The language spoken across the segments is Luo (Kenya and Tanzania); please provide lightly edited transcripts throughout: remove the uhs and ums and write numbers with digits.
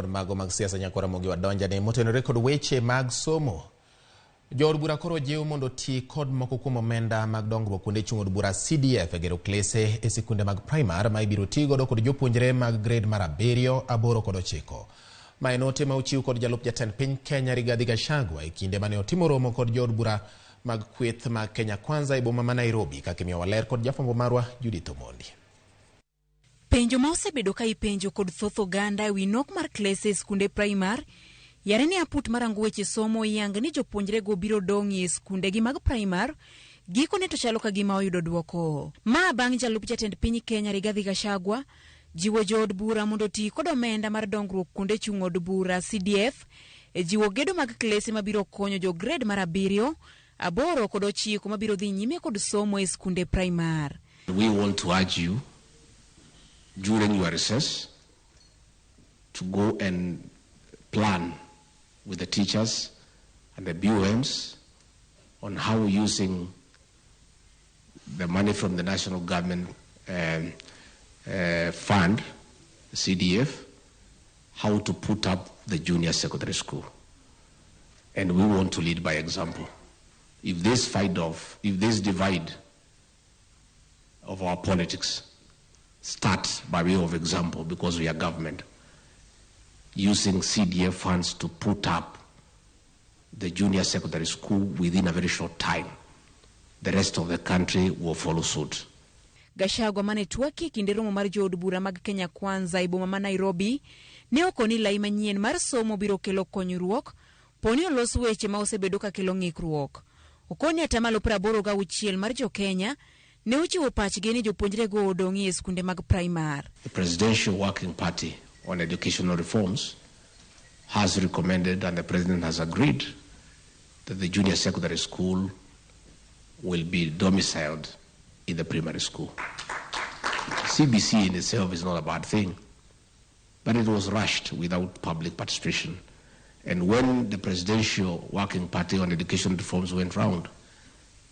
Mago mag siasa nyako Ramogi wadonja ne motenore kod weche mag somo. Jood bura koro jiwo mondo ti kod moko kuom omenda mag dongruok kuonde chung' od bura CDF e gero klese e sikunde mag primar ma ibiro ti godo kod jopuonjre mag grade mar 7, 8 kod 9. Ma en ote ma ochiw kod jalup jatend piny Kenya Rigathi Gachagua e kinde mane otimo romo kod jood bura mag kweth mag Kenya Kwanza e boma ma Nairobi, kaka imiyo waler kod jafwambo marwa Judith Omondi. Penjo ma osebedo ka ipenjo kod thoth oganda ewi nok mar klese skunde primar yare ni aput marango weche somo yang ni jopuonjre go biro dongi e skunde gi mag primar giko ne to chalo ka gima oyudo duoko. Ma bang' jalup jatend piny Kenya Rigathi Gachagua jiwo jood bura mondo ti kod omenda mar dongruok kuonde chung' od bura CDF e jiwo gedo mag klese mabiro konyo jo grade mar 7, 8 kod 9 mabiro dhi nyime kod somo e skunde primar. We want to urge you during your recess to go and plan with the teachers and the BOMs on how using the money from the national government fund, CDF, how to put up the junior secondary school. And we want to lead by example. If this divide of our politics start by way of example, because we are government, using CDF funds to put up the junior secondary school within a very short time, the rest of the country will follow suit. Gachagua mane twaki kinde romo mar jood bura mag Kenya Kwanza e boma ma Nairobi ne okoni lai manyien mar somo biro kelo konyruok poni olos weche ma osebedo ka kelo ng'ikruok. Okoni atamalo 86 mar jo Kenya ne uchiwo pachgi ni jopuonjre go odongi e skunde mag primar. The Presidential Working Party on Educational Reforms has recommended, and the President has agreed, that the junior secondary school will be domiciled in the primary school. CBC in itself is not a bad thing, but it was rushed without public participation. And when the Presidential Working Party on Educational Reforms went round,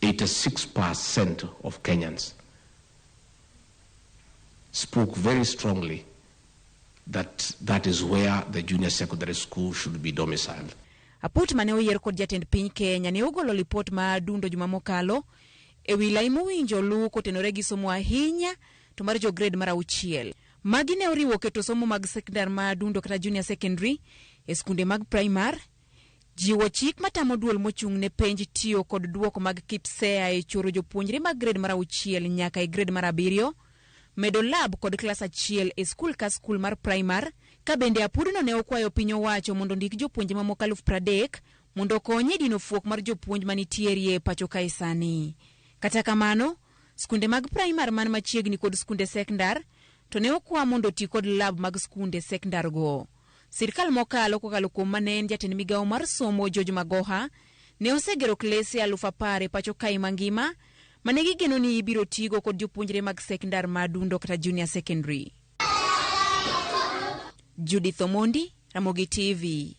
86% of Kenyans spoke very strongly that is where the junior secondary school should be domiciled. Aput mane oyier kod jatend piny Kenya ne ogolo lipot ma dundo juma mokalo ewi lai mowinjo luw kotenore gi somo ahinya to mar jo grade mar 6. Magi ne oriwo keto somo mag sekondar ma dundo kata junior secondary e skunde mag primar, jiwo chik matamo duol mochung' ne penj tiyo kod duoko mag KIPSEA e choro jopuonjre mag grade mar 6 nyaka e grade mar 7, medo lab kod klas 1 e skul ka skul mar primar, ka bende apudno ne okwayo piny owacho mondo ndik jopuonjre mamoko 30,000 mondo konye dino fuok mar jopuonj manitiere e pacho kae sani. Kata kamano, skunde mag primar man machiegni kod skunde sekondar to ne okwa mondo ti kod lab mag skunde sekondar go. Sirkal mokalo kokalo kuom manen jatend migawo mar somo George Magoha ne osegero klese 10,000 pacho kae mangima mane gigeno ni ibiro tigo kod jopuonjre mag sekondar madundo kata junior secondary. Judith Omondi, Ramogi TV.